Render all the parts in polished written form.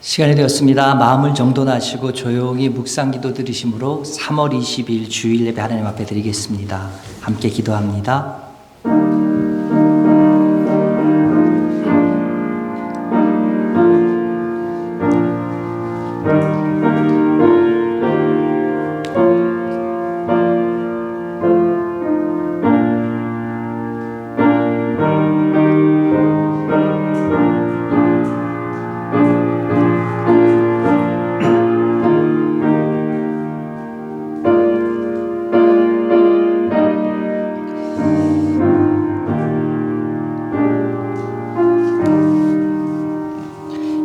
시간이 되었습니다. 마음을 정돈하시고 조용히 묵상기도 드리심으로 3월 20일 주일 예배 하나님 앞에 드리겠습니다. 함께 기도합니다.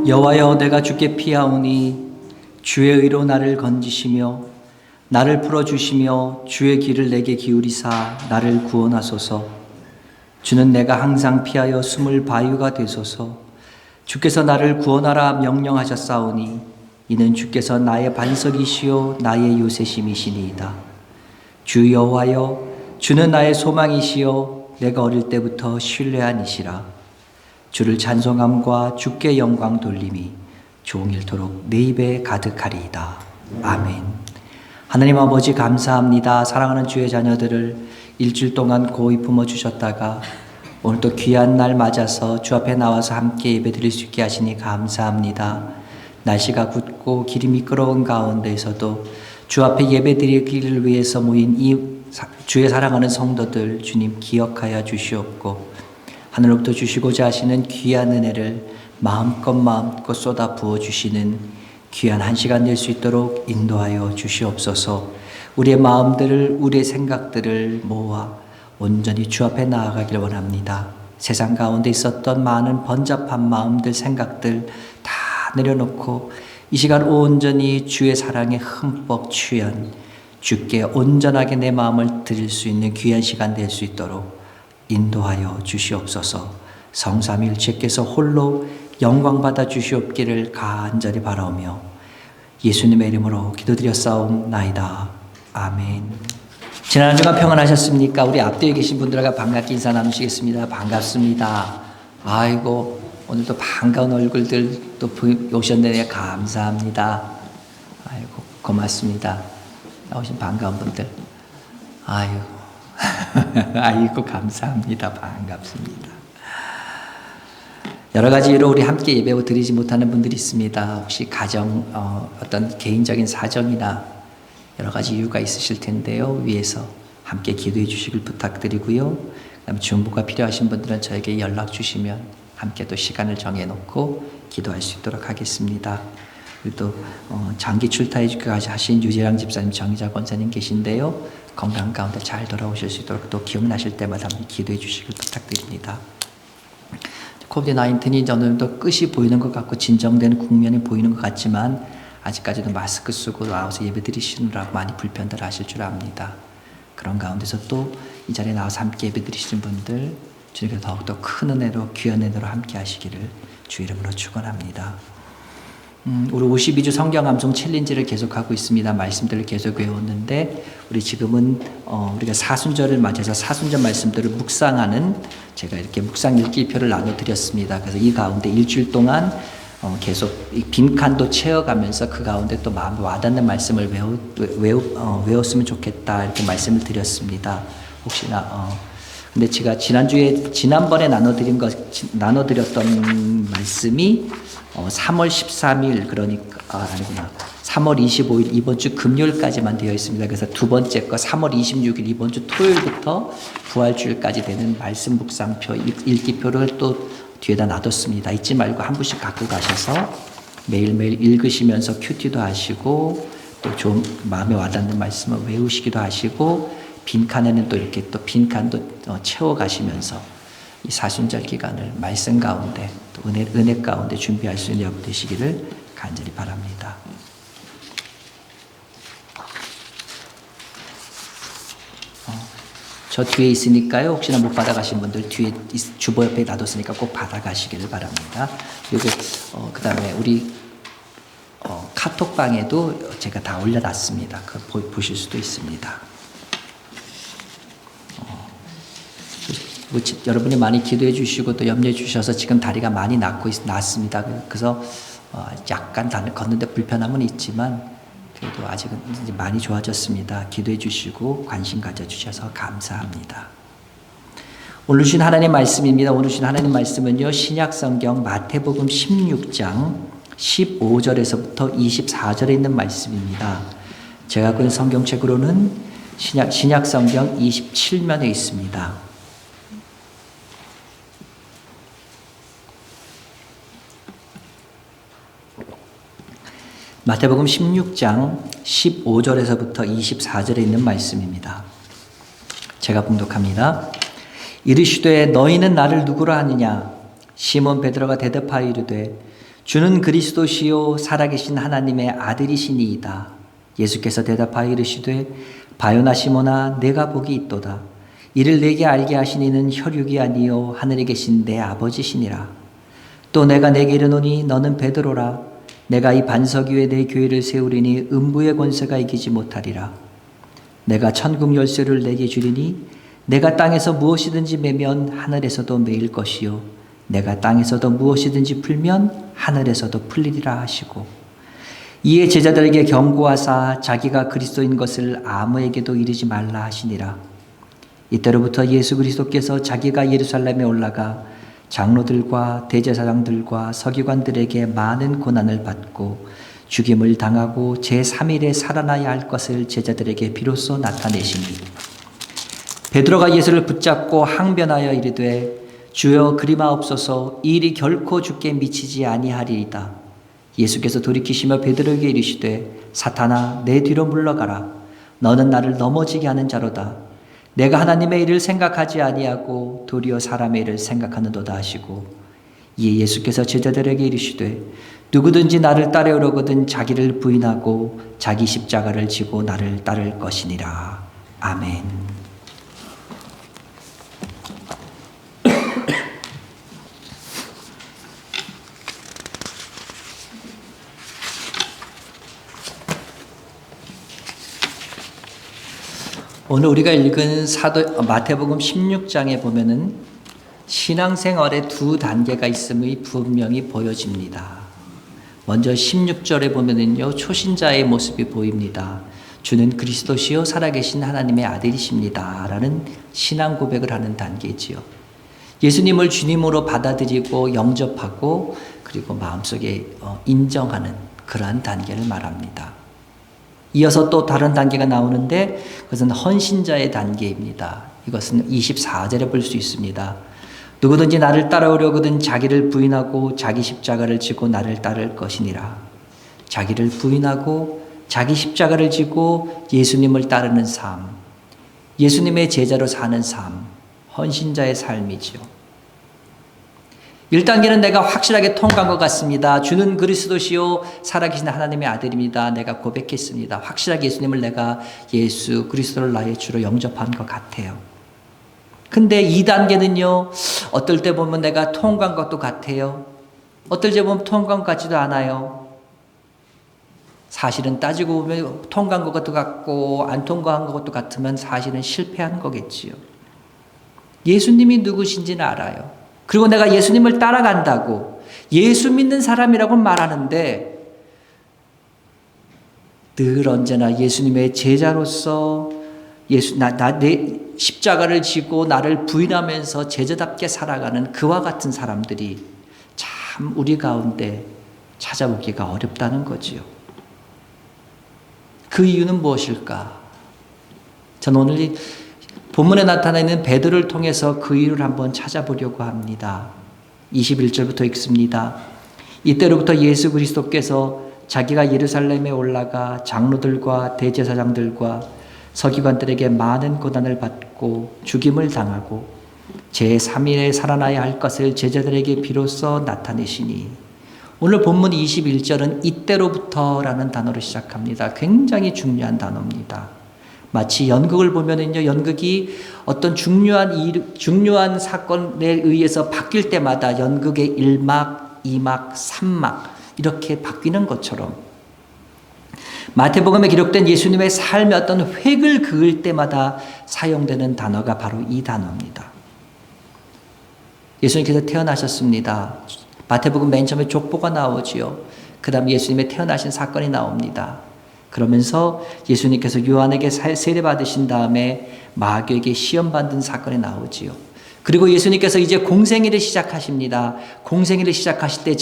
여호와여, 내가 주께 피하오니 주의 의로 나를 건지시며 나를 풀어주시며 주의 길을 내게 기울이사 나를 구원하소서. 주는 내가 항상 피하여 숨을 바위가 되소서. 주께서 나를 구원하라 명령하셨사오니 이는 주께서 나의 반석이시요 나의 요새심이시니이다. 주 여호와여, 주는 나의 소망이시요 내가 어릴 때부터 신뢰한 이시라. 주를 찬송함과 주께 영광 돌림이 종일토록 내 입에 가득하리이다. 아멘. 하나님 아버지 감사합니다. 사랑하는 주의 자녀들을 일주일 동안 고이 품어주셨다가 오늘 또 귀한 날 맞아서 주 앞에 나와서 함께 예배 드릴 수 있게 하시니 감사합니다. 날씨가 굳고 길이 미끄러운 가운데에서도 주 앞에 예배 드리기를 위해서 모인 이 주의 사랑하는 성도들 주님 기억하여 주시옵고 하늘로부터 주시고자 하시는 귀한 은혜를 마음껏 쏟아 부어주시는 귀한 한 시간 될 수 있도록 인도하여 주시옵소서. 우리의 마음들을, 우리의 생각들을 모아 온전히 주 앞에 나아가길 원합니다. 세상 가운데 있었던 많은 번잡한 마음들, 생각들 다 내려놓고 이 시간 온전히 주의 사랑에 흠뻑 취한 주께 온전하게 내 마음을 드릴 수 있는 귀한 시간 될 수 있도록 인도하여 주시옵소서. 성삼일체께서 홀로 영광받아 주시옵기를 간절히 바라오며 예수님의 이름으로 기도드렸사옵나이다. 아멘. 지난 한 주간 평안하셨습니까? 우리 앞뒤에 계신 분들과 반갑게 인사 나누시겠습니다. 반갑습니다. 아이고, 오늘도 반가운 얼굴들 또 오셨네요. 감사합니다. 아이고, 고맙습니다. 나오신 반가운 분들. 아이고. 아이고 감사합니다. 반갑습니다. 여러 가지 이유로 우리 함께 예배 드리지 못하는 분들이 있습니다. 혹시 가정 어떤 개인적인 사정이나 여러 가지 이유가 있으실 텐데요. 위에서 함께 기도해 주시길 부탁드리고요. 그다음에 중보가 필요하신 분들은 저에게 연락 주시면 함께 또 시간을 정해놓고 기도할 수 있도록 하겠습니다. 그리고 또 장기 출타까지 하신 유재랑 집사님, 정희자 권사님 계신데요. 건강 가운데 잘 돌아오실 수 있도록 또 기억나실 때마다 기도해 주시길 부탁드립니다. 코비드-19이 오늘도 끝이 보이는 것 같고 진정되는 국면이 보이는 것 같지만 아직까지도 마스크 쓰고 나와서 예배 드리시느라 많이 불편들 하실 줄 압니다. 그런 가운데서 또 이 자리에 나와서 함께 예배 드리시는 분들 주님께서 더욱더 큰 은혜로 귀한 은혜로 함께 하시기를 주 이름으로 축원합니다. 우리 52주 성경 암송 챌린지를 계속하고 있습니다. 말씀들을 계속 외웠는데 우리 지금은 우리가 사순절을 맞아서 사순절 말씀들을 묵상하는 제가 이렇게 묵상 읽기표를 나눠드렸습니다. 그래서 이 가운데 일주일 동안 계속 빈칸도 채워가면서 그 가운데 또 마음에 와닿는 말씀을 외웠으면 좋겠다 이렇게 말씀을 드렸습니다. 혹시나 근데 제가 지난번에 나눠드렸던 말씀이 3월 13일 그러니까 아니구나 3월 25일 이번 주 금요일까지만 되어 있습니다. 그래서 두 번째 거 3월 26일 이번 주 토요일부터 부활주일까지 되는 말씀 묵상표 읽기표를 또 뒤에다 놔뒀습니다. 잊지 말고 한 분씩 갖고 가셔서 매일매일 읽으시면서 큐티도 하시고 또 좀 마음에 와닿는 말씀을 외우시기도 하시고 빈칸에는 또 이렇게 또 빈칸도 채워가시면서 이 사순절 기간을 말씀 가운데 또 은혜 가운데 준비할 수 있는 여러분 되시기를 간절히 바랍니다. 저 뒤에 있으니까요. 혹시나 못 받아가신 분들 뒤에 주보 옆에 놔뒀으니까 꼭 받아가시기를 바랍니다. 그리고 그 다음에 우리 카톡방에도 제가 다 올려놨습니다. 그거 보실 수도 있습니다. 여러분이 많이 기도해 주시고 또 염려해 주셔서 지금 다리가 많이 낫습니다. 그래서 약간 걷는데 불편함은 있지만 그래도 아직은 이제 많이 좋아졌습니다. 기도해 주시고 관심 가져주셔서 감사합니다. 오늘 주신 하나님 말씀입니다. 오늘 주신 하나님 말씀은요, 신약성경 마태복음 16장 15절에서부터 24절에 있는 말씀입니다. 제가 갖고 있는 성경책으로는 신약성경 27면에 있습니다. 마태복음 16장 15절에서부터 24절에 있는 말씀입니다. 제가 봉독합니다. 이르시되 너희는 나를 누구라 하느냐? 시몬 베드로가 대답하여 이르되 주는 그리스도시요 살아계신 하나님의 아들이시니이다. 예수께서 대답하여 이르시되 바요나 시몬아 내가 복이 있도다. 이를 내게 알게 하시니는 혈육이 아니요 하늘에 계신 내 아버지시니라. 또 내가 내게 이르노니 너는 베드로라. 내가 이 반석 위에 내 교회를 세우리니 음부의 권세가 이기지 못하리라. 내가 천국 열쇠를 내게 주리니 내가 땅에서 무엇이든지 매면 하늘에서도 매일 것이요 내가 땅에서도 무엇이든지 풀면 하늘에서도 풀리리라 하시고 이에 제자들에게 경고하사 자기가 그리스도인 것을 아무에게도 이르지 말라 하시니라. 이때로부터 예수 그리스도께서 자기가 예루살렘에 올라가 장로들과 대제사장들과 서기관들에게 많은 고난을 받고 죽임을 당하고 제3일에 살아나야 할 것을 제자들에게 비로소 나타내시니 베드로가 예수를 붙잡고 항변하여 이르되 주여 그리마옵소서 이 일이 결코 주께 미치지 아니하리이다. 예수께서 돌이키시며 베드로에게 이르시되 사탄아 내 뒤로 물러가라. 너는 나를 넘어지게 하는 자로다. 내가 하나님의 일을 생각하지 아니하고 도리어 사람의 일을 생각하는도다 하시고 이에 예수께서 제자들에게 이르시되 누구든지 나를 따르려거든 자기를 부인하고 자기 십자가를 지고 나를 따를 것이니라. 아멘. 오늘 우리가 읽은 마태복음 16장에 보면은 신앙생활의 두 단계가 있음이 분명히 보여집니다. 먼저 16절에 보면은요, 초신자의 모습이 보입니다. 주는 그리스도시요 살아계신 하나님의 아들이십니다. 라는 신앙 고백을 하는 단계지요. 예수님을 주님으로 받아들이고 영접하고 그리고 마음속에 인정하는 그러한 단계를 말합니다. 이어서 또 다른 단계가 나오는데 그것은 헌신자의 단계입니다. 이것은 24절에 볼 수 있습니다. 누구든지 나를 따라오려거든 자기를 부인하고 자기 십자가를 지고 나를 따를 것이니라. 자기를 부인하고 자기 십자가를 지고 예수님을 따르는 삶, 예수님의 제자로 사는 삶, 헌신자의 삶이죠. 1단계는 내가 확실하게 통과한 것 같습니다. 주는 그리스도시요 살아계신 하나님의 아들입니다. 내가 고백했습니다. 확실하게 예수님을 내가 예수 그리스도를 나의 주로 영접한 것 같아요. 근데 2단계는요. 어떨 때 보면 내가 통과한 것도 같아요. 어떨 때 보면 통과한 것 같지도 않아요. 사실은 따지고 보면 통과한 것도 같고 안 통과한 것도 같으면 사실은 실패한 거겠지요. 예수님이 누구신지는 알아요. 그리고 내가 예수님을 따라간다고 예수 믿는 사람이라고 말하는데 늘 언제나 예수님의 제자로서 내 십자가를 지고 나를 부인하면서 제자답게 살아가는 그와 같은 사람들이 참 우리 가운데 찾아보기가 어렵다는 거지요. 그 이유는 무엇일까? 저는 오늘 본문에 나타나 있는 베드로를 통해서 그 이유를 한번 찾아보려고 합니다. 21절부터 읽습니다. 이때로부터 예수 그리스도께서 자기가 예루살렘에 올라가 장로들과 대제사장들과 서기관들에게 많은 고난을 받고 죽임을 당하고 제3일에 살아나야 할 것을 제자들에게 비로소 나타내시니 오늘 본문 21절은 이때로부터라는 단어로 시작합니다. 굉장히 중요한 단어입니다. 마치 연극을 보면은요, 연극이 어떤 중요한 사건에 의해서 바뀔 때마다 연극의 1막, 2막, 3막 이렇게 바뀌는 것처럼 마태복음에 기록된 예수님의 삶의 어떤 획을 그을 때마다 사용되는 단어가 바로 이 단어입니다. 예수님께서 태어나셨습니다. 마태복음 맨 처음에 족보가 나오지요. 그 다음에 예수님의 태어나신 사건이 나옵니다. 그러면서 예수님께서 요한에게 세례 받으신 다음에 마귀에게 시험 받은 사건이 나오지요. 그리고 예수님께서 이제 공생애를 시작하십니다. 공생애를 시작하실 때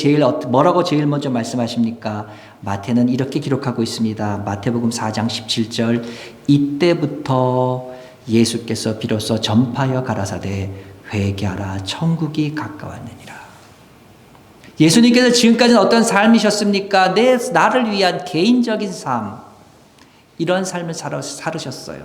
뭐라고 제일 먼저 말씀하십니까? 마태는 이렇게 기록하고 있습니다. 마태복음 4장 17절, 이때부터 예수께서 비로소 전파하여 가라사대 회개하라 천국이 가까웠느니라. 예수님께서 지금까지는 어떤 삶이셨습니까? 나를 위한 개인적인 삶, 이런 삶을 살으셨어요.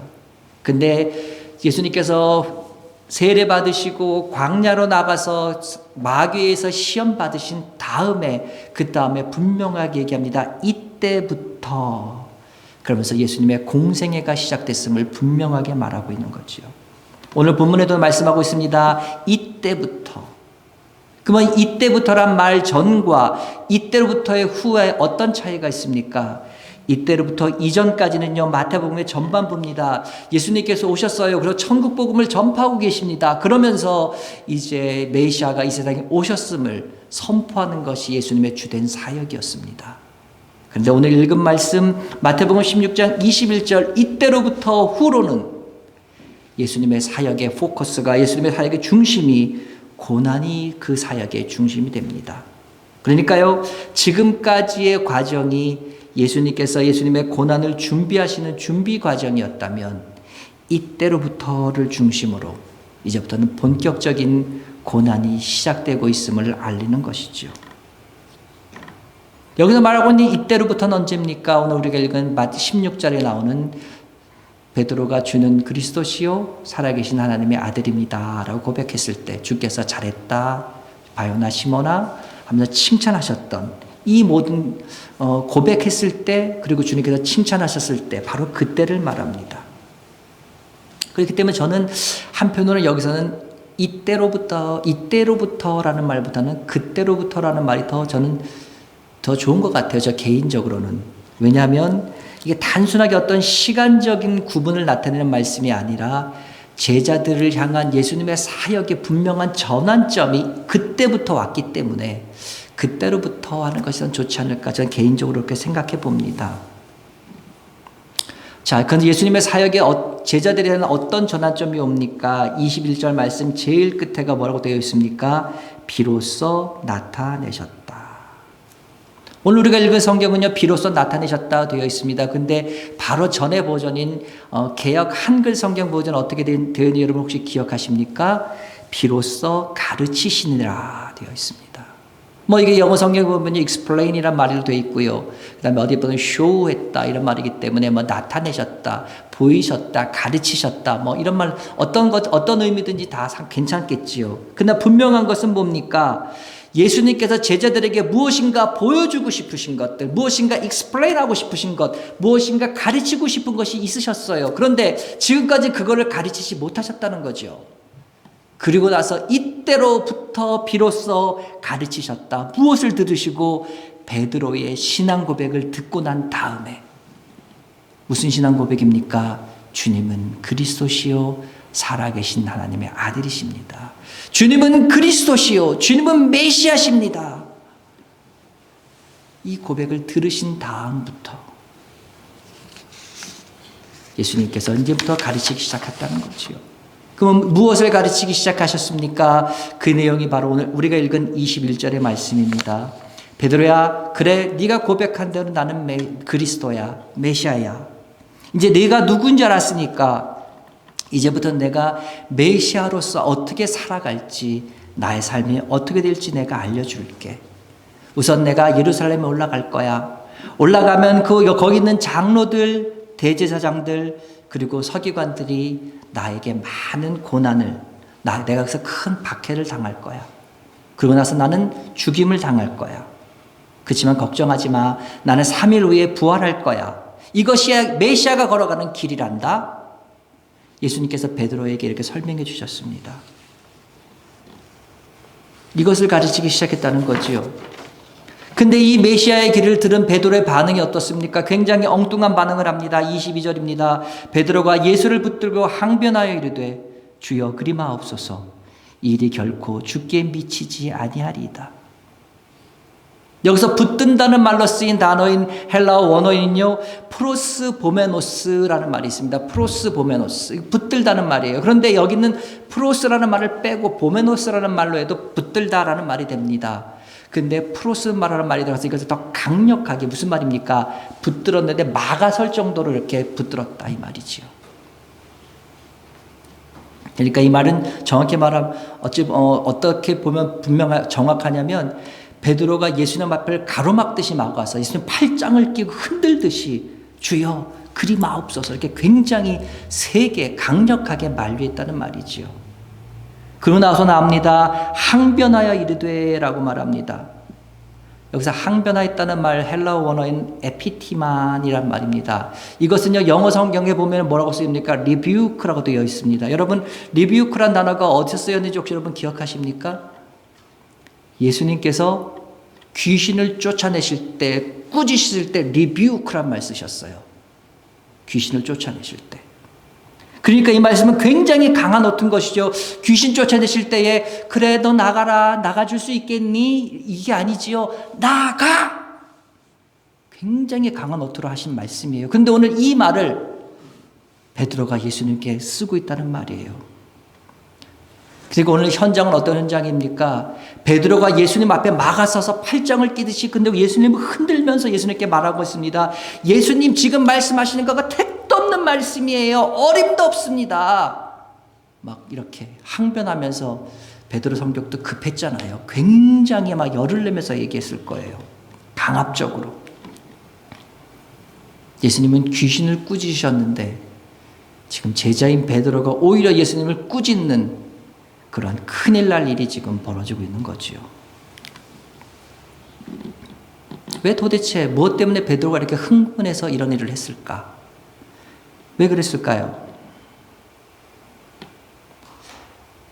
근데 예수님께서 세례 받으시고 광야로 나가서 마귀에서 시험 받으신 다음에, 그 다음에 분명하게 얘기합니다. 이때부터, 그러면서 예수님의 공생애가 시작됐음을 분명하게 말하고 있는 거지요. 오늘 본문에도 말씀하고 있습니다. 이때부터. 그러면 이때부터란 말 전과 이때로부터의 후에 어떤 차이가 있습니까? 이때로부터 이전까지는요, 마태복음의 전반부입니다. 예수님께서 오셨어요. 그리고 천국 복음을 전파하고 계십니다. 그러면서 이제 메시아가 이 세상에 오셨음을 선포하는 것이 예수님의 주된 사역이었습니다. 그런데 오늘 읽은 말씀 마태복음 16장 21절, 이때로부터 후로는 예수님의 사역의 포커스가, 예수님의 사역의 중심이 고난이 그 사역의 중심이 됩니다. 그러니까요, 지금까지의 과정이 예수님께서 예수님의 고난을 준비하시는 준비 과정이었다면, 이때로부터를 중심으로 이제부터는 본격적인 고난이 시작되고 있음을 알리는 것이죠. 여기서 말하고 있는 이때로부터는 언제입니까? 오늘 우리가 읽은 마태 16절에 나오는 베드로가 주는 그리스도시요 살아계신 하나님의 아들입니다 라고 고백했을 때, 주께서 잘했다 바요나 시몬아 하면서 칭찬하셨던 이 모든 고백했을 때, 그리고 주님께서 칭찬하셨을 때, 바로 그때를 말합니다. 그렇기 때문에 저는 한편으로는 여기서는 이때로부터라는 말보다는 그때로부터라는 말이 저는 더 좋은 것 같아요. 저 개인적으로는. 왜냐하면 이게 단순하게 어떤 시간적인 구분을 나타내는 말씀이 아니라 제자들을 향한 예수님의 사역의 분명한 전환점이 그때부터 왔기 때문에 그때로부터 하는 것이 좋지 않을까, 저는 개인적으로 그렇게 생각해 봅니다. 자, 그런데 예수님의 사역에 제자들에 대한 어떤 전환점이 옵니까? 21절 말씀 제일 끝에가 뭐라고 되어 있습니까? 비로소 나타내셨다. 오늘 우리가 읽은 성경은요, 비로소 나타내셨다 되어 있습니다. 근데 바로 전의 버전인 개역 한글 성경 버전 어떻게 되었는지 여러분 혹시 기억하십니까? 비로소 가르치시니라 되어 있습니다. 뭐 이게 영어 성경 보면 explain이란 말이 되어 있고요. 그 다음에 어디 보면 show했다 이런 말이기 때문에 뭐 나타내셨다, 보이셨다, 가르치셨다 뭐 이런 말 어떤 의미든지 다 괜찮겠지요. 그러나 분명한 것은 뭡니까? 예수님께서 제자들에게 무엇인가 보여주고 싶으신 것들, 무엇인가 explain하고 싶으신 것, 무엇인가 가르치고 싶은 것이 있으셨어요. 그런데 지금까지 그거를 가르치지 못하셨다는 거죠. 그리고 나서 이때로부터 비로소 가르치셨다. 무엇을 들으시고? 베드로의 신앙 고백을 듣고 난 다음에. 무슨 신앙 고백입니까? 주님은 그리스도시요 살아계신 하나님의 아들이십니다. 주님은 그리스도시요 주님은 메시아십니다. 이 고백을 들으신 다음부터 예수님께서 언제부터 가르치기 시작했다는 거지요. 그럼 무엇을 가르치기 시작하셨습니까? 그 내용이 바로 오늘 우리가 읽은 21절의 말씀입니다. 베드로야, 그래 네가 고백한 대로 나는 그리스도야, 메시아야. 이제 네가 누군지 알았으니까 이제부터 내가 메시아로서 어떻게 살아갈지, 나의 삶이 어떻게 될지 내가 알려줄게. 우선 내가 예루살렘에 올라갈 거야. 올라가면 거기 있는 장로들, 대제사장들, 그리고 서기관들이 나에게 많은 고난을, 내가 그래서 큰 박해를 당할 거야. 그러고 나서 나는 죽임을 당할 거야. 그렇지만 걱정하지 마. 나는 3일 후에 부활할 거야. 이것이 메시아가 걸어가는 길이란다. 예수님께서 베드로에게 이렇게 설명해 주셨습니다. 이것을 가르치기 시작했다는 거지요. 근데 이 메시아의 길을 들은 베드로의 반응이 어떻습니까? 굉장히 엉뚱한 반응을 합니다. 22절입니다. 베드로가 예수를 붙들고 항변하여 이르되 주여 그리마옵소서, 이 일이 결코 주께 미치지 아니하리이다. 여기서 붙든다는 말로 쓰인 단어인 헬라어 원어인요, 프로스보메노스라는 말이 있습니다. 프로스보메노스, 붙들다는 말이에요. 그런데 여기는 프로스라는 말을 빼고 보메노스라는 말로 해도 붙들다라는 말이 됩니다. 근데 프로스 말하는 말이 들어가서 이것을 더 강력하게, 무슨 말입니까? 붙들었는데 막아설 정도로 이렇게 붙들었다 이 말이지요. 그러니까 이 말은 정확히 말하면 어떻게 보면 정확하냐면, 베드로가 예수님 앞을 가로막듯이 막아서 예수님 팔짱을 끼고 흔들듯이 주여 그리 마옵소서 이렇게 굉장히 세게 강력하게 만류했다는 말이지요. 그러고 나서 나옵니다. 항변하여 이르되라고 말합니다. 여기서 항변하였다는 말 헬라어 원어인 에피티만이란 말입니다. 이것은요, 영어 성경에 보면 뭐라고 쓰입니까? 리뷰크라고 되어 있습니다. 여러분, 리뷰크란 단어가 어디서 쓰였는지 혹시 여러분 기억하십니까? 예수님께서 귀신을 쫓아내실 때, 꾸짖으실 때 리뷰크란 말 쓰셨어요. 귀신을 쫓아내실 때. 그러니까 이 말씀은 굉장히 강한 어떤 것이죠. 귀신 쫓아내실 때에 그래 너 나가라, 나가줄 수 있겠니? 이게 아니지요. 나가! 굉장히 강한 어투로 하신 말씀이에요. 근데 오늘 이 말을 베드로가 예수님께 쓰고 있다는 말이에요. 그리고 오늘 현장은 어떤 현장입니까? 베드로가 예수님 앞에 막아서서 팔짱을 끼듯이, 근데 예수님을 흔들면서 예수님께 말하고 있습니다. 예수님 지금 말씀하시는 거가 택도 없는 말씀이에요. 어림도 없습니다. 막 이렇게 항변하면서, 베드로 성격도 급했잖아요. 굉장히 막 열을 내면서 얘기했을 거예요. 강압적으로. 예수님은 귀신을 꾸짖으셨는데 지금 제자인 베드로가 오히려 예수님을 꾸짖는 그러한 큰일 날 일이 지금 벌어지고 있는 거지요. 왜 도대체 무엇 때문에 베드로가 이렇게 흥분해서 이런 일을 했을까? 왜 그랬을까요?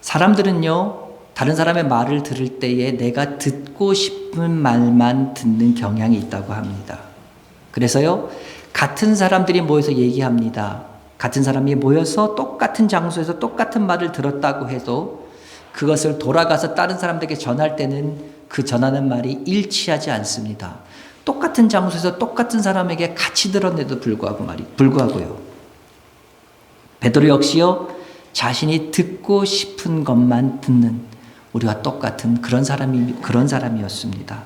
사람들은요, 다른 사람의 말을 들을 때에 내가 듣고 싶은 말만 듣는 경향이 있다고 합니다. 그래서요, 같은 사람들이 모여서 얘기합니다. 같은 사람이 모여서 똑같은 장소에서 똑같은 말을 들었다고 해도 그것을 돌아가서 다른 사람들에게 전할 때는 그 전하는 말이 일치하지 않습니다. 똑같은 장소에서 똑같은 사람에게 같이 들었는데도 불구하고요. 베드로 역시요, 자신이 듣고 싶은 것만 듣는 우리와 똑같은 그런 사람이었습니다.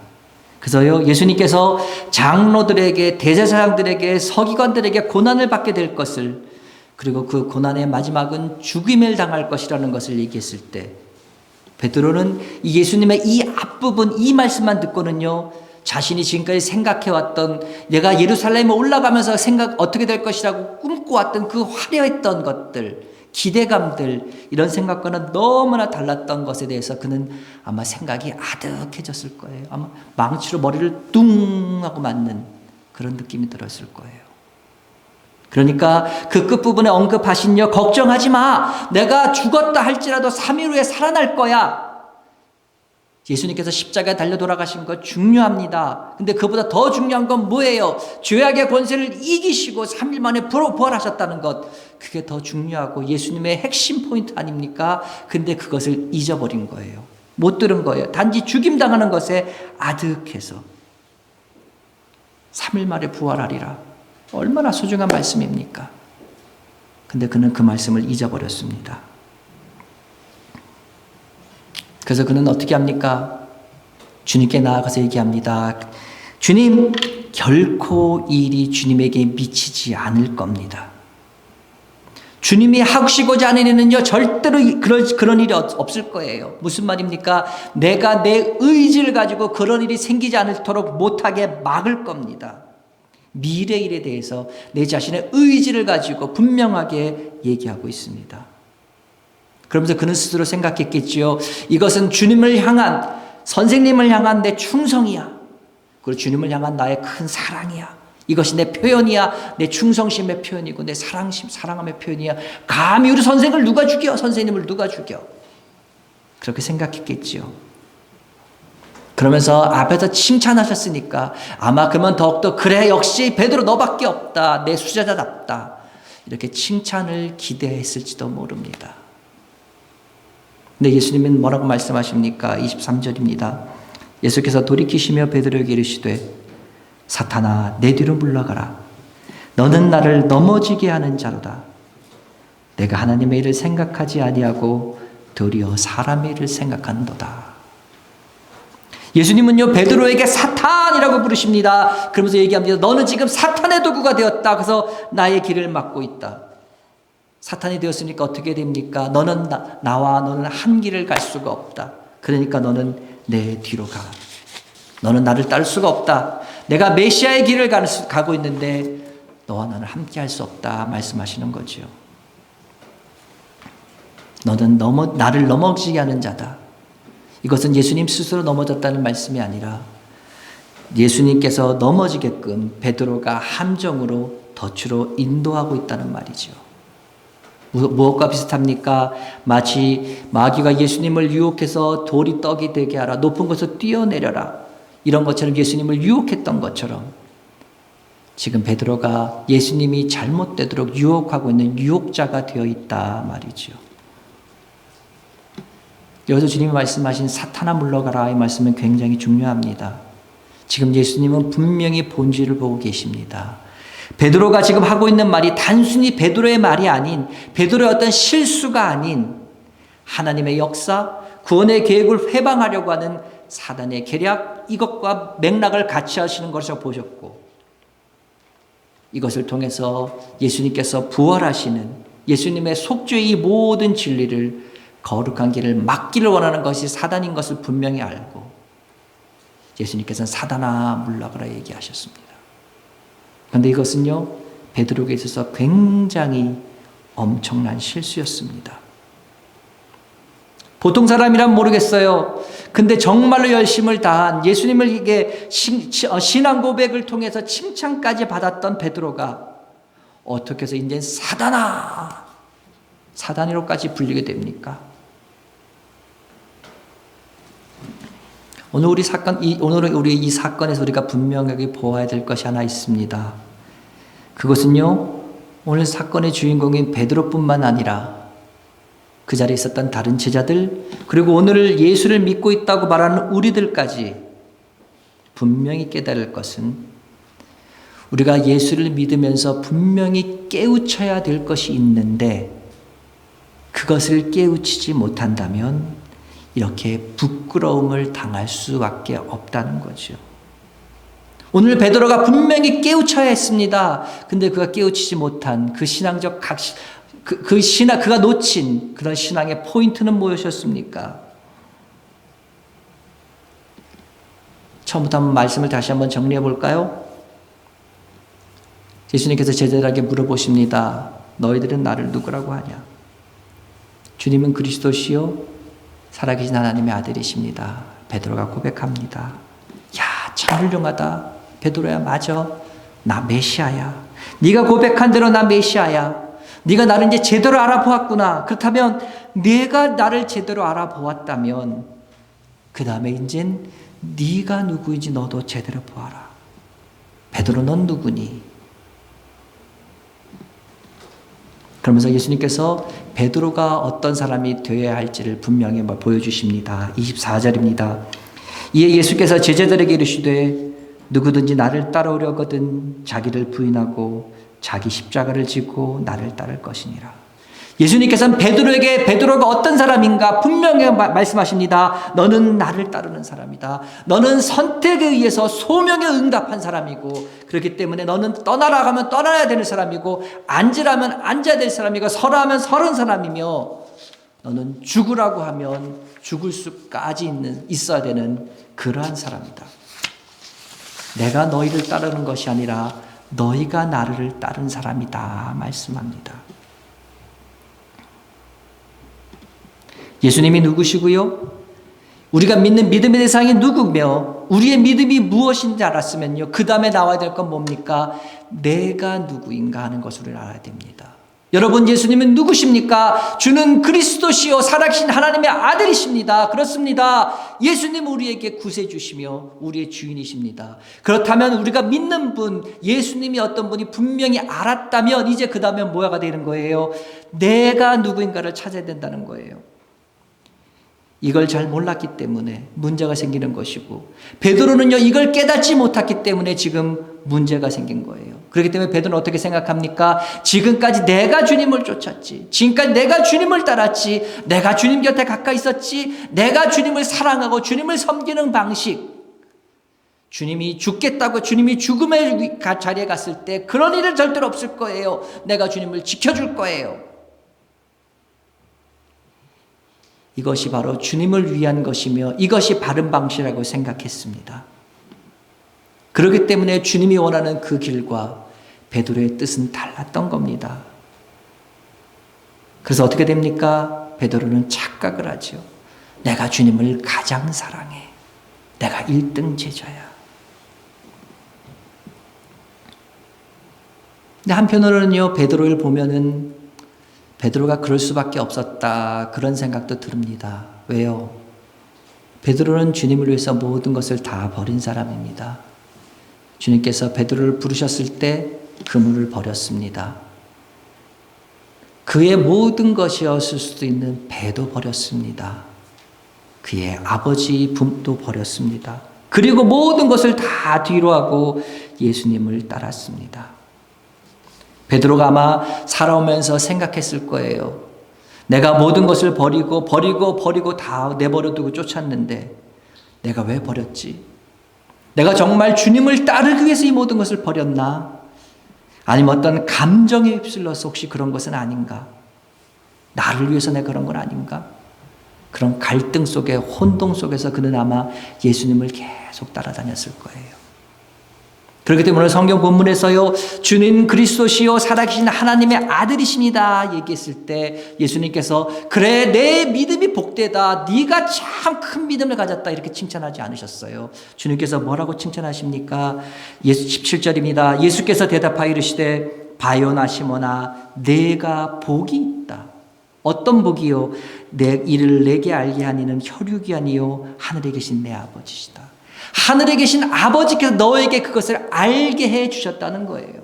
그래서요, 예수님께서 장로들에게, 대제사장들에게, 서기관들에게 고난을 받게 될 것을, 그리고 그 고난의 마지막은 죽임을 당할 것이라는 것을 얘기했을 때, 베드로는 예수님의 이 앞부분, 이 말씀만 듣고는요, 자신이 지금까지 생각해왔던, 내가 예루살렘에 올라가면서 어떻게 될 것이라고 꿈꿔왔던 그 화려했던 것들, 기대감들, 이런 생각과는 너무나 달랐던 것에 대해서 그는 아마 생각이 아득해졌을 거예요. 아마 망치로 머리를 뚱 하고 맞는 그런 느낌이 들었을 거예요. 그러니까 그 끝부분에 언급하신요, 걱정하지 마. 내가 죽었다 할지라도 3일 후에 살아날 거야. 예수님께서 십자가에 달려 돌아가신 것 중요합니다. 근데 그보다 더 중요한 건 뭐예요? 죄악의 권세를 이기시고 3일 만에 부활하셨다는 것. 그게 더 중요하고 예수님의 핵심 포인트 아닙니까? 근데 그것을 잊어버린 거예요. 못 들은 거예요. 단지 죽임당하는 것에 아득해서. 3일 만에 부활하리라. 얼마나 소중한 말씀입니까? 근데 그는 그 말씀을 잊어버렸습니다. 그래서 그는 어떻게 합니까? 주님께 나아가서 얘기합니다. 주님, 결코 이 일이 주님에게 미치지 않을 겁니다. 주님이 하시고자 하는 일은요, 절대로 그런 일이 없을 거예요. 무슨 말입니까? 내가 내 의지를 가지고 그런 일이 생기지 않도록 못하게 막을 겁니다. 미래 일에 대해서 내 자신의 의지를 가지고 분명하게 얘기하고 있습니다. 그러면서 그는 스스로 생각했겠지요. 이것은 주님을 향한, 선생님을 향한 내 충성이야. 그리고 주님을 향한 나의 큰 사랑이야. 이것이 내 표현이야. 내 충성심의 표현이고 내 사랑함의 표현이야. 감히 우리 선생을 누가 죽여? 선생님을 누가 죽여? 그렇게 생각했겠지요. 그러면서 앞에서 칭찬하셨으니까 아마 그러면 더욱더 그래, 역시 베드로 너밖에 없다. 내 수제자답다. 이렇게 칭찬을 기대했을지도 모릅니다. 근데 예수님은 뭐라고 말씀하십니까? 23절입니다. 예수께서 돌이키시며 베드로에게 이르시되 사탄아 내 뒤로 물러가라. 너는 나를 넘어지게 하는 자로다. 내가 하나님의 일을 생각하지 아니하고 도리어 사람의 일을 생각한도다. 예수님은요 베드로에게 사탄이라고 부르십니다. 그러면서 얘기합니다. 너는 지금 사탄의 도구가 되었다. 그래서 나의 길을 막고 있다. 사탄이 되었으니까 어떻게 됩니까? 너는 나와 너는 한 길을 갈 수가 없다. 그러니까 너는 내 뒤로 가. 너는 나를 따를 수가 없다. 내가 메시아의 길을 가고 있는데 너와 나는 함께 할 수 없다 말씀하시는 거죠. 너는 나를 넘어지게 하는 자다. 이것은 예수님 스스로 넘어졌다는 말씀이 아니라 예수님께서 넘어지게끔 베드로가 함정으로 덫으로 인도하고 있다는 말이죠. 무엇과 비슷합니까? 마치 마귀가 예수님을 유혹해서 돌이 떡이 되게 하라, 높은 곳에서 뛰어내려라, 이런 것처럼 예수님을 유혹했던 것처럼 지금 베드로가 예수님이 잘못되도록 유혹하고 있는 유혹자가 되어 있다 말이죠. 여기서 주님이 말씀하신 사탄아 물러가라 이 말씀은 굉장히 중요합니다. 지금 예수님은 분명히 본질을 보고 계십니다. 베드로가 지금 하고 있는 말이 단순히 베드로의 말이 아닌, 베드로의 어떤 실수가 아닌 하나님의 역사, 구원의 계획을 회방하려고 하는 사단의 계략, 이것과 맥락을 같이 하시는 것을 보셨고, 이것을 통해서 예수님께서 부활하시는 예수님의 속죄의 이 모든 진리를, 거룩한 길을 막기를 원하는 것이 사단인 것을 분명히 알고 예수님께서는 사단아 물러가라 얘기하셨습니다. 그런데 이것은요 베드로에게 있어서 굉장히 엄청난 실수였습니다. 보통 사람이란 모르겠어요. 근데 정말로 열심을 다한 예수님을 이게 신앙 고백을 통해서 칭찬까지 받았던 베드로가 어떻게 해서 이제 사단으로까지 불리게 됩니까? 오늘 우리 이 사건에서 우리가 분명하게 보아야 될 것이 하나 있습니다. 그것은요, 오늘 사건의 주인공인 베드로뿐만 아니라 그 자리에 있었던 다른 제자들, 그리고 오늘 예수를 믿고 있다고 말하는 우리들까지 분명히 깨달을 것은, 우리가 예수를 믿으면서 분명히 깨우쳐야 될 것이 있는데 그것을 깨우치지 못한다면 이렇게 부끄러움을 당할 수밖에 없다는 거죠. 오늘 베드로가 분명히 깨우쳐야 했습니다. 근데 그가 깨우치지 못한 그 신앙적 그가 놓친 그런 신앙의 포인트는 무엇이었습니까? 처음부터 한번 말씀을 다시 한번 정리해 볼까요? 예수님께서 제자들에게 물어보십니다. 너희들은 나를 누구라고 하냐? 주님은 그리스도시요 살아계신 하나님의 아들이십니다. 베드로가 고백합니다. 야, 참 훌륭하다. 베드로야, 맞아. 나 메시아야. 네가 고백한 대로 나 메시아야. 네가 나를 이제 제대로 알아보았구나. 그렇다면 네가 나를 제대로 알아보았다면 그 다음에 이젠 네가 누구인지 너도 제대로 보아라. 베드로, 넌 누구니? 그러면서 예수님께서 베드로가 어떤 사람이 되어야 할지를 분명히 보여주십니다. 24절입니다. 이에 예수께서 제자들에게 이르시되 누구든지 나를 따라오려거든 자기를 부인하고 자기 십자가를 지고 나를 따를 것이니라. 예수님께서는 베드로가 어떤 사람인가 분명히 말씀하십니다. 너는 나를 따르는 사람이다. 너는 선택에 의해서 소명에 응답한 사람이고, 그렇기 때문에 너는 떠나라 하면 떠나야 되는 사람이고, 앉으라면 앉아야 될 사람이고, 서라 하면 서는 사람이며, 너는 죽으라고 하면 죽을 수까지 있어야 되는 그러한 사람이다. 내가 너희를 따르는 것이 아니라 너희가 나를 따른 사람이다 말씀합니다. 예수님이 누구시고요? 우리가 믿는 믿음의 대상이 누구며 우리의 믿음이 무엇인지 알았으면요, 그 다음에 나와야 될 건 뭡니까? 내가 누구인가 하는 것을 알아야 됩니다. 여러분, 예수님은 누구십니까? 주는 그리스도시요 살아계신 하나님의 아들이십니다. 그렇습니다. 예수님은 우리에게 구세주시며 우리의 주인이십니다. 그렇다면 우리가 믿는 분, 예수님이 어떤 분이 분명히 알았다면 이제 그 다음에 뭐가 되는 거예요? 내가 누구인가를 찾아야 된다는 거예요. 이걸 잘 몰랐기 때문에 문제가 생기는 것이고, 베드로는요 이걸 깨닫지 못했기 때문에 지금 문제가 생긴 거예요. 그렇기 때문에 베드로는 어떻게 생각합니까? 지금까지 내가 주님을 쫓았지, 지금까지 내가 주님을 따랐지, 내가 주님 곁에 가까이 있었지, 내가 주님을 사랑하고 주님을 섬기는 방식, 주님이 죽겠다고 주님이 죽음의 자리에 갔을 때 그런 일은 절대로 없을 거예요. 내가 주님을 지켜줄 거예요. 이것이 바로 주님을 위한 것이며 이것이 바른 방식이라고 생각했습니다. 그렇기 때문에 주님이 원하는 그 길과 베드로의 뜻은 달랐던 겁니다. 그래서 어떻게 됩니까? 베드로는 착각을 하죠. 내가 주님을 가장 사랑해. 내가 1등 제자야. 근데 한편으로는요, 베드로를 보면은 베드로가 그럴 수밖에 없었다, 그런 생각도 듭니다. 왜요? 베드로는 주님을 위해서 모든 것을 다 버린 사람입니다. 주님께서 베드로를 부르셨을 때 그물을 버렸습니다. 그의 모든 것이었을 수도 있는 배도 버렸습니다. 그의 아버지 품도 버렸습니다. 그리고 모든 것을 다 뒤로 하고 예수님을 따랐습니다. 베드로가 아마 살아오면서 생각했을 거예요. 내가 모든 것을 버리고 다 내버려두고 쫓았는데 내가 왜 버렸지? 내가 정말 주님을 따르기 위해서 이 모든 것을 버렸나? 아니면 어떤 감정에 휩쓸려서 혹시 그런 것은 아닌가? 나를 위해서 내가 그런 건 아닌가? 그런 갈등 속에, 혼동 속에서 그는 아마 예수님을 계속 따라다녔을 거예요. 그렇기 때문에 오늘 성경 본문에서요, 주님 그리스도시요 살아계신 하나님의 아들이십니다 얘기했을 때 예수님께서 그래 내 믿음이 복되다, 네가 참 큰 믿음을 가졌다 이렇게 칭찬하지 않으셨어요. 주님께서 뭐라고 칭찬하십니까? 17절입니다. 예수께서 대답하여 이르시되 바요나 시몬아 내가 복이 있다. 어떤 복이요? 내 이를 내게 알게 하니는 혈육이 아니요 하늘에 계신 내 아버지시다. 하늘에 계신 아버지께서 너에게 그것을 알게 해 주셨다는 거예요.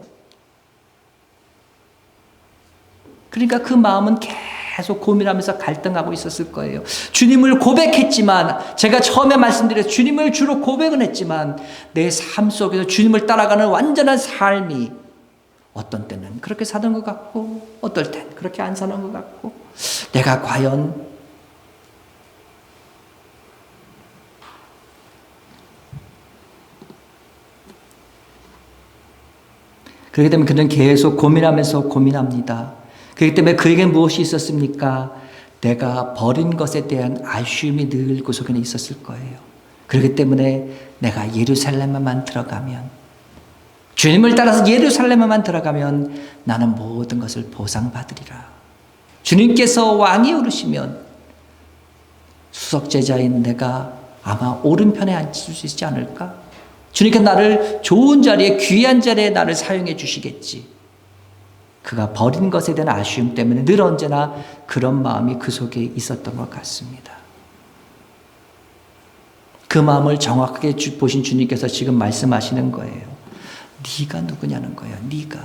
그러니까 그 마음은 계속 고민하면서 갈등하고 있었을 거예요. 주님을 고백했지만, 제가 처음에 말씀드렸죠. 주님을 주로 고백은 했지만 내 삶 속에서 주님을 따라가는 완전한 삶이 어떤 때는 그렇게 사는 것 같고 어떨 땐 그렇게 안 사는 것 같고, 내가 과연 그렇기 때문에 그는 계속 고민합니다. 그렇기 때문에 그에게 무엇이 있었습니까? 내가 버린 것에 대한 아쉬움이 늘 그 속에는 있었을 거예요. 그렇기 때문에 내가 예루살렘에만 들어가면, 주님을 따라서 예루살렘에만 들어가면 나는 모든 것을 보상받으리라. 주님께서 왕이 오르시면 수석제자인 내가 아마 오른편에 앉을 수 있지 않을까? 주님께서 나를 좋은 자리에, 귀한 자리에 나를 사용해 주시겠지. 그가 버린 것에 대한 아쉬움 때문에 늘 언제나 그런 마음이 그 속에 있었던 것 같습니다. 그 마음을 정확하게 보신 주님께서 지금 말씀하시는 거예요. 네가 누구냐는 거예요. 네가.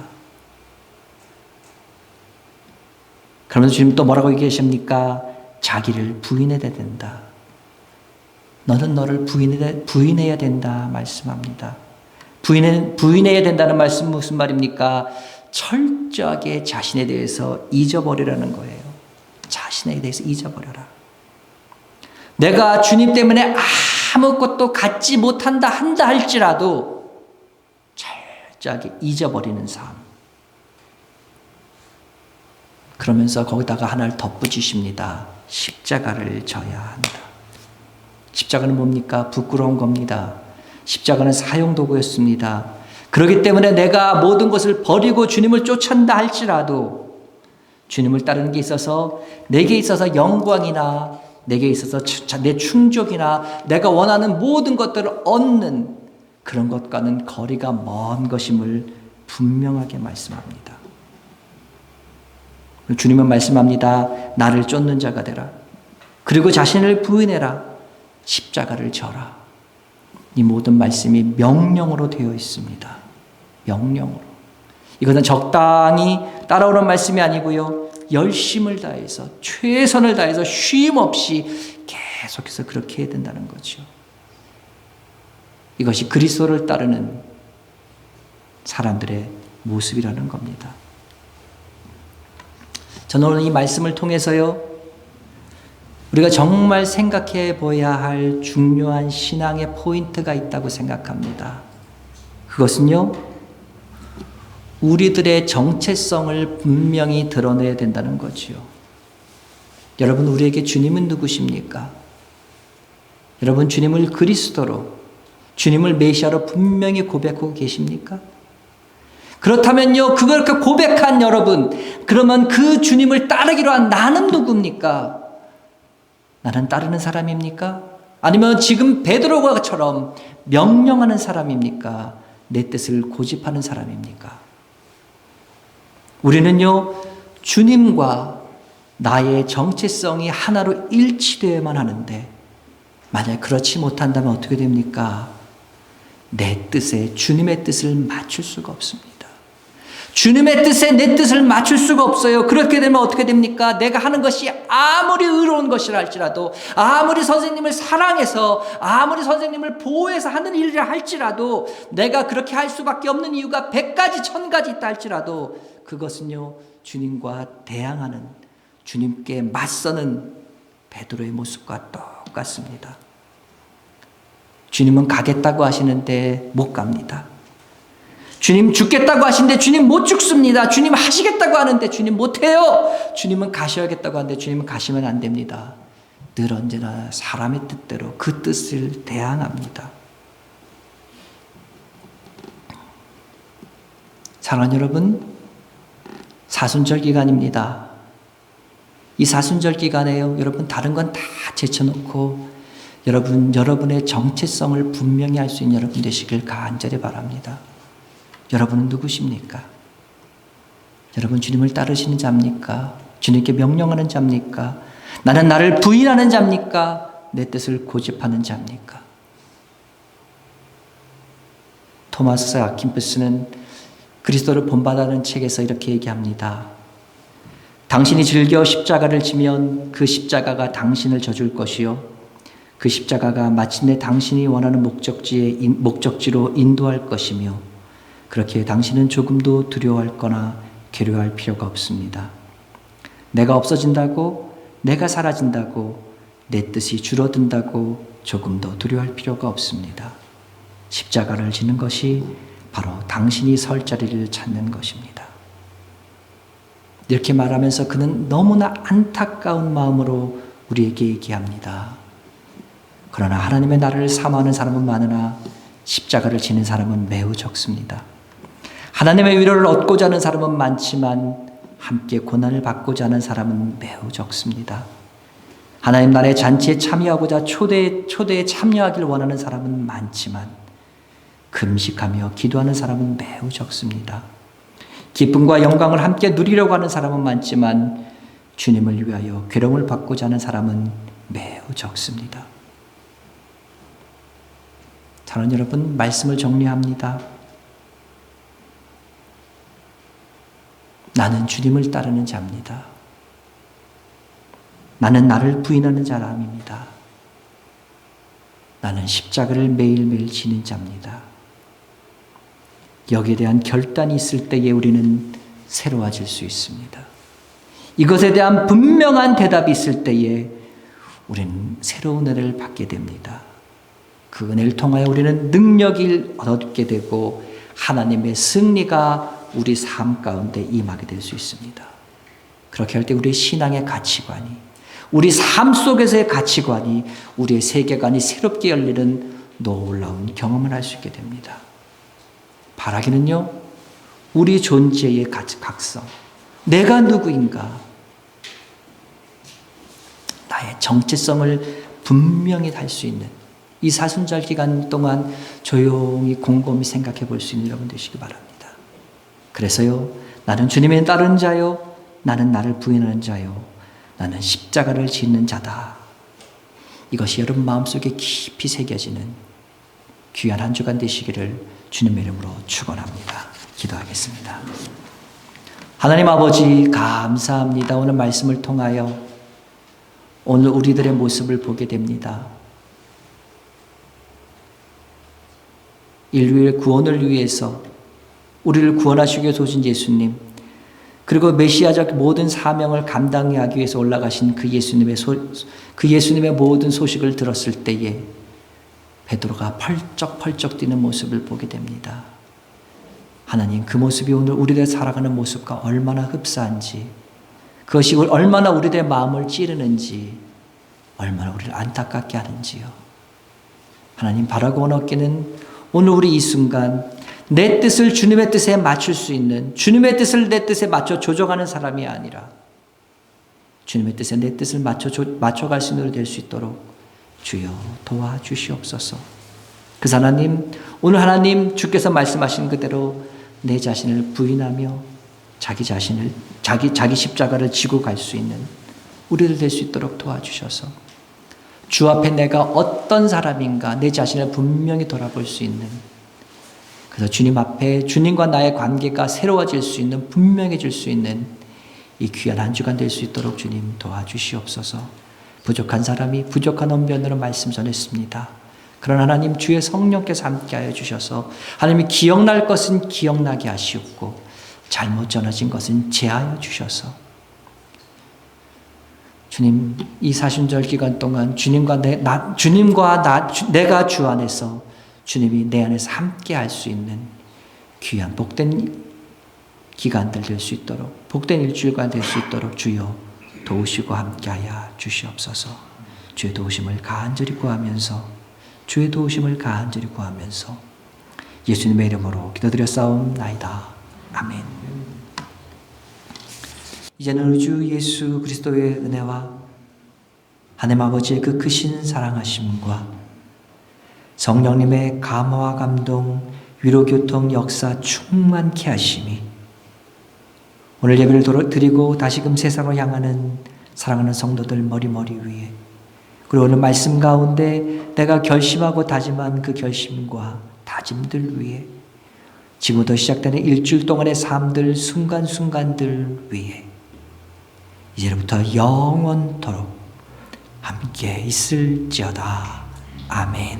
그러면서 주님 또 뭐라고 얘기하십니까? 자기를 부인해야 된다. 너는 너를 부인해야 된다 말씀합니다. 부인해야 된다는 말씀은 무슨 말입니까? 철저하게 자신에 대해서 잊어버리라는 거예요. 자신에 대해서 잊어버려라. 내가 주님 때문에 아무것도 갖지 못한다 한다 할지라도 철저하게 잊어버리는 삶. 그러면서 거기다가 하나를 덧붙이십니다. 십자가를 져야 한다. 십자가는 뭡니까? 부끄러운 겁니다. 십자가는 사용도구였습니다. 그렇기 때문에 내가 모든 것을 버리고 주님을 쫓아낸다 할지라도 주님을 따르는 게 있어서 내게 있어서 영광이나 내게 있어서 내 충족이나 내가 원하는 모든 것들을 얻는 그런 것과는 거리가 먼 것임을 분명하게 말씀합니다. 주님은 말씀합니다. 나를 쫓는 자가 되라. 그리고 자신을 부인해라. 십자가를 져라. 이 모든 말씀이 명령으로 되어 있습니다. 명령으로. 이것은 적당히 따라오는 말씀이 아니고요. 열심을 다해서, 최선을 다해서 쉼 없이 계속해서 그렇게 해야 된다는 거죠. 이것이 그리스도를 따르는 사람들의 모습이라는 겁니다. 저는 오늘 이 말씀을 통해서요, 우리가 정말 생각해 보아야 할 중요한 신앙의 포인트가 있다고 생각합니다. 그것은요, 우리들의 정체성을 분명히 드러내야 된다는 거지요. 여러분, 우리에게 주님은 누구십니까? 여러분, 주님을 그리스도로, 주님을 메시아로 분명히 고백하고 계십니까? 그렇다면요, 그렇게 고백한 여러분, 그러면 그 주님을 따르기로 한 나는 누굽니까? 나는 따르는 사람입니까? 아니면 지금 베드로가처럼 명령하는 사람입니까? 내 뜻을 고집하는 사람입니까? 우리는요, 주님과 나의 정체성이 하나로 일치되어야만 하는데, 만약 그렇지 못한다면 어떻게 됩니까? 내 뜻에 주님의 뜻을 맞출 수가 없습니다. 주님의 뜻에 내 뜻을 맞출 수가 없어요. 그렇게 되면 어떻게 됩니까? 내가 하는 것이 아무리 의로운 것이라 할지라도, 아무리 선생님을 사랑해서, 아무리 선생님을 보호해서 하는 일이라 할지라도, 내가 그렇게 할 수밖에 없는 이유가 100가지 1000가지 있다 할지라도, 그것은요, 주님과 대항하는, 주님께 맞서는 베드로의 모습과 똑같습니다. 주님은 가겠다고 하시는데 못 갑니다. 주님 죽겠다고 하시는데 주님 못 죽습니다. 주님 하시겠다고 하는데 주님 못해요. 주님은 가셔야겠다고 하는데 주님은 가시면 안 됩니다. 늘 언제나 사람의 뜻대로 그 뜻을 대항합니다. 사랑하는 여러분, 사순절 기간입니다. 이 사순절 기간에요, 여러분 다른 건 다 제쳐놓고 여러분의 정체성을 분명히 할 수 있는 여러분 되시길 간절히 바랍니다. 여러분은 누구십니까? 여러분 주님을 따르시는 자입니까? 주님께 명령하는 자입니까? 나는 나를 부인하는 자입니까? 내 뜻을 고집하는 자입니까? 토마스 아킨푸스는 그리스도를 본받아라는 책에서 이렇게 얘기합니다. 당신이 즐겨 십자가를 지면 그 십자가가 당신을 져줄 것이요, 그 십자가가 마침내 당신이 원하는 목적지로 인도할 것이며, 그렇게 당신은 조금도 두려워할거나 괴로워할 필요가 없습니다. 내가 없어진다고, 내가 사라진다고, 내 뜻이 줄어든다고 조금도 두려워할 필요가 없습니다. 십자가를 지는 것이 바로 당신이 설 자리를 찾는 것입니다. 이렇게 말하면서 그는 너무나 안타까운 마음으로 우리에게 얘기합니다. 그러나 하나님의 나라를 사모하는 사람은 많으나 십자가를 지는 사람은 매우 적습니다. 하나님의 위로를 얻고자 하는 사람은 많지만 함께 고난을 받고자 하는 사람은 매우 적습니다. 하나님 나라의 잔치에 참여하고자 초대에 참여하길 원하는 사람은 많지만 금식하며 기도하는 사람은 매우 적습니다. 기쁨과 영광을 함께 누리려고 하는 사람은 많지만 주님을 위하여 괴로움을 받고자 하는 사람은 매우 적습니다. 사랑하는 여러분, 말씀을 정리합니다. 나는 주님을 따르는 자입니다. 나는 나를 부인하는 사람입니다. 나는 십자가를 매일매일 지는 자입니다. 여기에 대한 결단이 있을 때에 우리는 새로워질 수 있습니다. 이것에 대한 분명한 대답이 있을 때에 우리는 새로운 은혜를 받게 됩니다. 그 은혜를 통하여 우리는 능력을 얻게 되고 하나님의 승리가 우리 삶 가운데 임하게 될 수 있습니다. 그렇게 할 때 우리의 신앙의 가치관이, 우리 삶 속에서의 가치관이, 우리의 세계관이 새롭게 열리는 놀라운 경험을 할 수 있게 됩니다. 바라기는요, 우리 존재의 각성, 내가 누구인가, 나의 정체성을 분명히 할 수 있는 이 사순절 기간 동안 조용히 곰곰이 생각해 볼 수 있는 여러분 되시기 바랍니다. 그래서요, 나는 주님의 따르는 자요, 나는 나를 부인하는 자요, 나는 십자가를 짓는 자다. 이것이 여러분 마음속에 깊이 새겨지는 귀한 한 주간 되시기를 주님의 이름으로 축원합니다. 기도하겠습니다. 하나님 아버지 감사합니다. 오늘 말씀을 통하여 오늘 우리들의 모습을 보게 됩니다. 인류의 구원을 위해서 우리를 구원하시기 위해서 오신 예수님, 그리고 메시아적 모든 사명을 감당하기 위해서 올라가신 그 예수님의 모든 소식을 들었을 때에 베드로가 펄쩍펄쩍 뛰는 모습을 보게 됩니다. 하나님, 그 모습이 오늘 우리들 살아가는 모습과 얼마나 흡사한지, 그것이 얼마나 우리들의 마음을 찌르는지, 얼마나 우리를 안타깝게 하는지요. 하나님, 바라고 원하기는 오늘 우리 이 순간 내 뜻을 주님의 뜻에 맞출 수 있는, 주님의 뜻을 내 뜻에 맞춰 조정하는 사람이 아니라 주님의 뜻에 내 뜻을 맞춰갈 수 있는 우리 될 수 있도록 주여 도와주시옵소서. 그래서 하나님, 오늘 하나님 주께서 말씀하신 그대로 내 자신을 부인하며 자기 십자가를 지고 갈 수 있는 우리들 될 수 있도록 도와주셔서 주 앞에 내가 어떤 사람인가 내 자신을 분명히 돌아볼 수 있는, 그래서 주님 앞에 주님과 나의 관계가 새로워질 수 있는, 분명해질 수 있는 이 귀한 한 주간 될 수 있도록 주님 도와주시옵소서. 부족한 사람이 부족한 언변으로 말씀 전했습니다. 그러나 하나님, 주의 성령께서 함께하여 주셔서 하나님이 기억날 것은 기억나게 하시옵고 잘못 전해진 것은 제하여 주셔서 주님, 이 사순절 기간 동안 내가 주 안에서 주님이 내 안에서 함께 할 수 있는 귀한 복된 기간들 될 수 있도록, 복된 일주일간 될 수 있도록 주여 도우시고 함께하여 주시옵소서. 주의 도우심을 간절히 구하면서 예수님의 이름으로 기도드렸사옵나이다. 아멘. 이제는 우리 주 예수 그리스도의 은혜와 하나님 아버지의 그 크신 사랑하심과 성령님의 감화와 감동, 위로 교통 역사 충만케 하심이 오늘 예배를 드리고 다시금 세상을 향하는 사랑하는 성도들 머리 위에, 그리고 오늘 말씀 가운데 내가 결심하고 다짐한 그 결심과 다짐들 위에, 지금부터 시작되는 일주일 동안의 삶들, 순간순간들 위에 이제부터 영원토록 함께 있을지어다. 아멘.